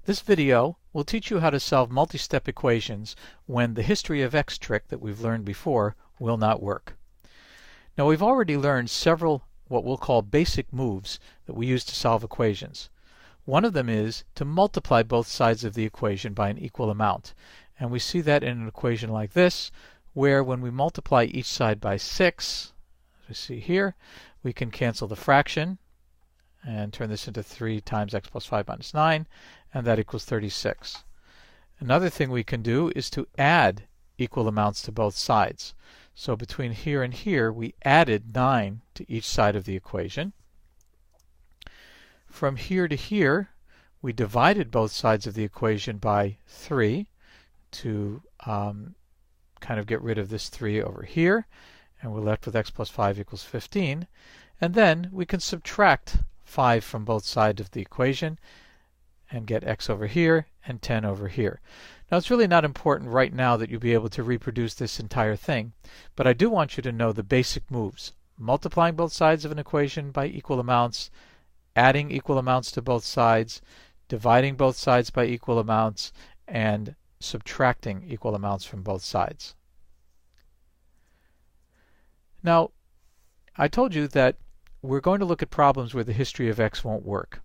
This video will teach you how to solve multi-step equations when the history of x trick that we've learned before will not work. Now we've already learned several what we'll call basic moves that we use to solve equations. One of them is to multiply both sides of the equation by an equal amount. And we see that in an equation like this, where when we multiply each side by 6, as we see here, we can cancel the fraction and turn this into 3 times x plus 5 minus 9, and that equals 36. Another thing we can do is to add equal amounts to both sides. So between here and here, we added 9 to each side of the equation. From here to here, we divided both sides of the equation by 3 to kind of get rid of this 3 over here, and we're left with x plus 5 equals 15. And then we can subtract 5 from both sides of the equation and get x over here and 10 over here. Now it's really not important right now that you be able to reproduce this entire thing, but I do want you to know the basic moves. Multiplying both sides of an equation by equal amounts, adding equal amounts to both sides, dividing both sides by equal amounts, and subtracting equal amounts from both sides. Now, I told you that we're going to look at problems where the history of x won't work.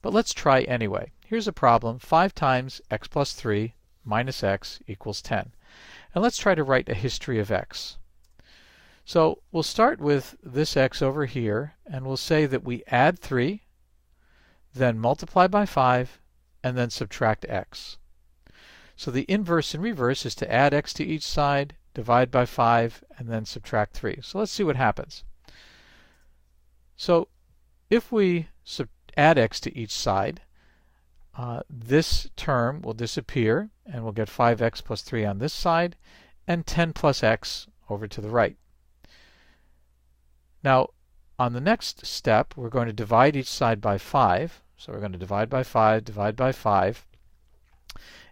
But let's try anyway. Here's a problem: 5 times x plus 3 minus x equals 10. And let's try to write a history of x. So we'll start with this x over here, and we'll say that we add 3, then multiply by 5, and then subtract x. So the inverse and reverse is to add x to each side, divide by 5, and then subtract 3. So let's see what happens. So if we add x to each side, this term will disappear, and we'll get 5x plus 3 on this side, and 10 plus x over to the right. Now, on the next step, we're going to divide each side by 5. So we're going to divide by 5, divide by 5,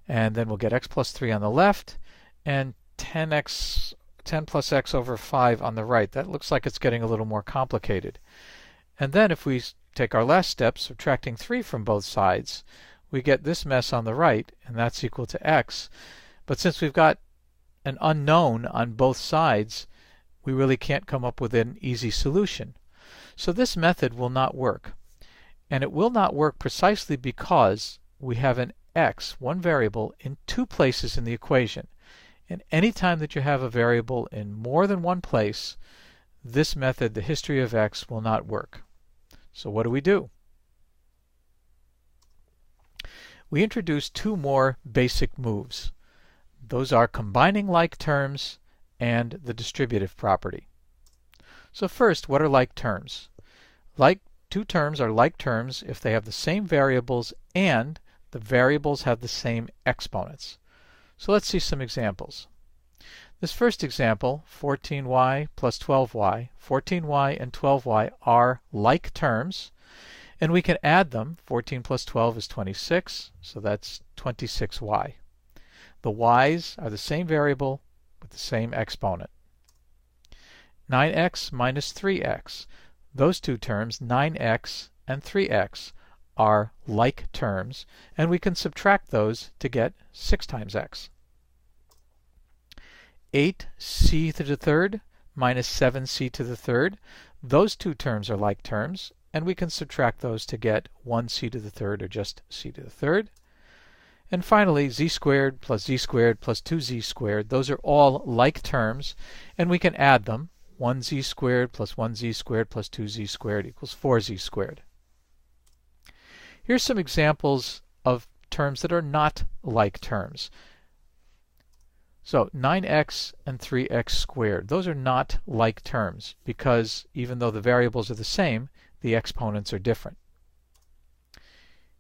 and then we'll get x plus 3 on the left, and 10 plus x over 5 on the right. That looks like it's getting a little more complicated. And then if we take our last step, subtracting 3 from both sides, we get this mess on the right, and that's equal to x. But since we've got an unknown on both sides, we really can't come up with an easy solution. So this method will not work. And it will not work precisely because we have an x, one variable, in 2 places in the equation. And any time that you have a variable in more than one place, this method, the history of x, will not work. So what do? We introduce 2 more basic moves. Those are combining like terms and the distributive property. So first, what are like terms? Two terms are like terms if they have the same variables and the variables have the same exponents. So let's see some examples. This first example, 14y plus 12y, 14y and 12y are like terms, and we can add them. 14 plus 12 is 26, so that's 26y. The y's are the same variable with the same exponent. 9x minus 3x. Those 2 terms, 9x and 3x, are like terms, and we can subtract those to get 6 times x. 8c to the third minus 7c to the third. Those 2 terms are like terms, and we can subtract those to get 1c to the third, or just c to the third. And finally, z squared plus z squared plus 2z squared. Those are all like terms, and we can add them. 1z squared plus 1z squared plus 2z squared equals 4z squared. Here's some examples of terms that are not like terms. So 9x and 3x squared, those are not like terms because even though the variables are the same, the exponents are different.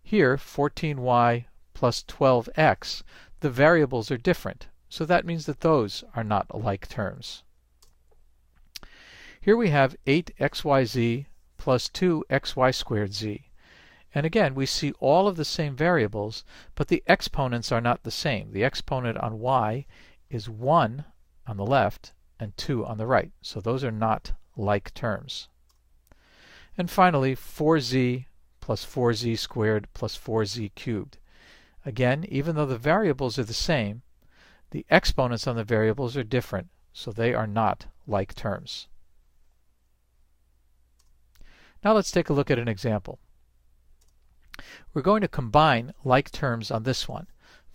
Here, 14y plus 12x, the variables are different, so that means that those are not like terms. Here we have 8xyz plus 2xy squared z. And again, we see all of the same variables, but the exponents are not the same. The exponent on y is 1 on the left and 2 on the right. So those are not like terms. And finally, 4z plus 4z squared plus 4z cubed. Again, even though the variables are the same, the exponents on the variables are different, so they are not like terms. Now let's take a look at an example. We're going to combine like terms on this one.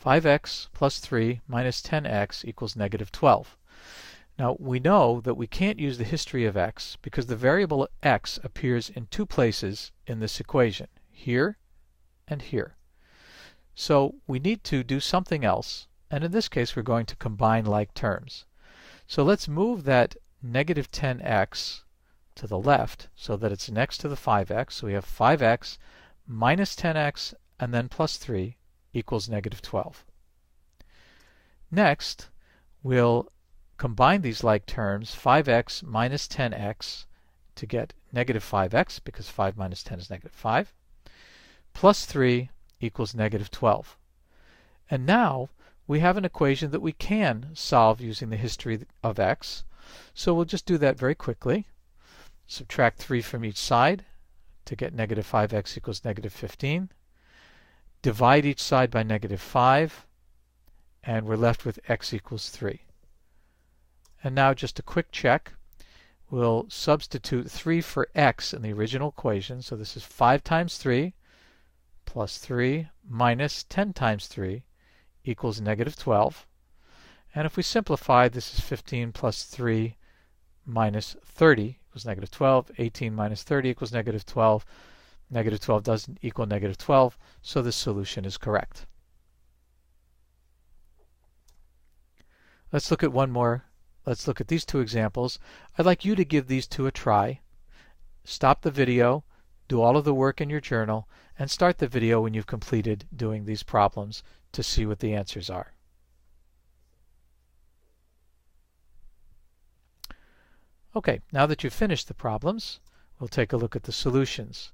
5x plus 3 minus 10x equals negative 12. Now we know that we can't use the history of x because the variable x appears in two places in this equation, here and here. So we need to do something else, and in this case we're going to combine like terms. So let's move that negative 10x to the left so that it's next to the 5x. So we have 5x minus 10x and then plus 3 equals negative 12. Next, we'll combine these like terms, 5x minus 10x, to get negative 5x, because 5 minus 10 is negative 5, plus 3 equals negative 12. And now we have an equation that we can solve using the history of x. So we'll just do that very quickly. Subtract 3 from each side to get negative 5x equals negative 15. Divide each side by negative 5, and we're left with x equals 3. And now just a quick check. We'll substitute 3 for x in the original equation. So this is 5 times 3 plus 3 minus 10 times 3 equals negative 12. And if we simplify, this is 15 plus 3 minus 30 equals negative 12. 18 minus 30 equals negative 12. Negative 12 doesn't equal negative 12, so this solution is correct. Let's look at one more. Let's look at these two examples. I'd like you to give these two a try. Stop the video, do all of the work in your journal, and start the video when you've completed doing these problems to see what the answers are. Okay, now that you've finished the problems, we'll take a look at the solutions.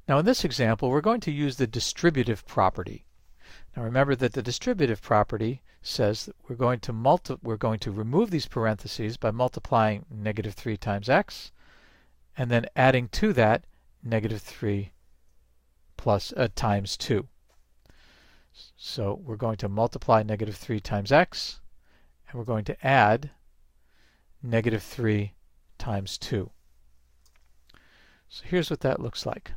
Now in this example, we're going to use the distributive property. Now remember that the distributive property says that we're going to remove these parentheses by multiplying negative 3 times x, and then adding to that negative 3 plus times 2. So we're going to multiply negative 3 times x, and we're going to add negative 3 times 2. So here's what that looks like.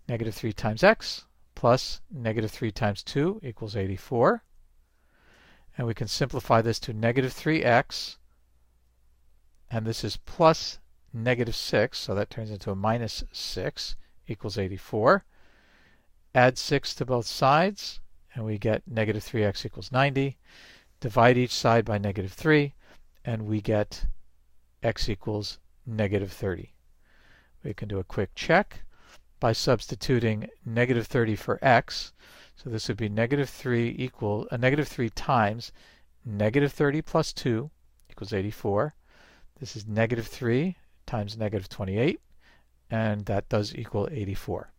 Negative 3 times x plus negative 3 times 2 equals 84. And we can simplify this to negative 3x, and this is plus negative 6, so that turns into a minus 6 equals 84. Add 6 to both sides, and we get negative 3x equals 90. Divide each side by negative 3, and we get x equals negative 30. We can do a quick check by substituting negative 30 for x. So this would be negative 3 times negative 30 plus 2 equals 84. This is negative 3 times negative 28, and that does equal 84.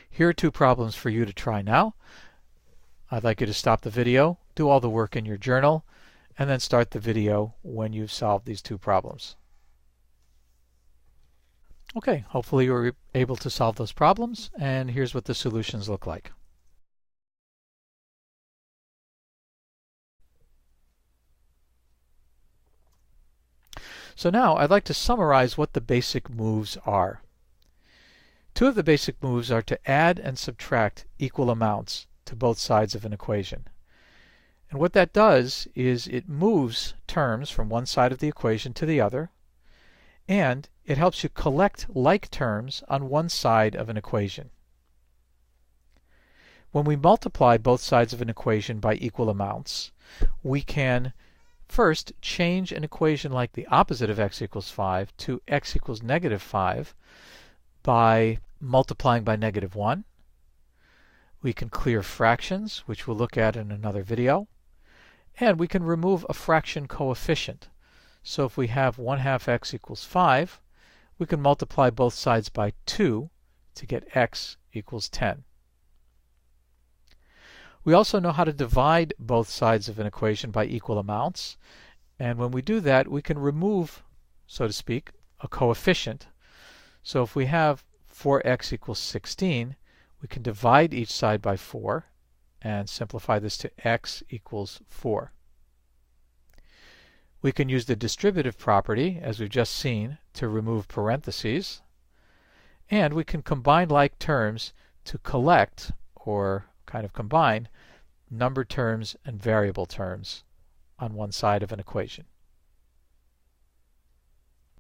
Here are two problems for you to try now. I'd like you to stop the video, do all the work in your journal, and then start the video when you've solved these two problems. Okay, hopefully you were able to solve those problems, and here's what the solutions look like. So now I'd like to summarize what the basic moves are. Two of the basic moves are to add and subtract equal amounts to both sides of an equation. And what that does is it moves terms from one side of the equation to the other, and it helps you collect like terms on one side of an equation. When we multiply both sides of an equation by equal amounts, we can first change an equation like the opposite of x equals 5 to x equals negative 5 by multiplying by negative 1. We can clear fractions, which we'll look at in another video. And we can remove a fraction coefficient. So if we have 1/2 x equals 5, we can multiply both sides by 2 to get x equals 10. We also know how to divide both sides of an equation by equal amounts. And when we do that, we can remove, so to speak, a coefficient. So if we have 4x equals 16, we can divide each side by 4 and simplify this to x equals 4. We can use the distributive property, as we've just seen, to remove parentheses. And we can combine like terms to collect, or kind of combine, number terms and variable terms on one side of an equation.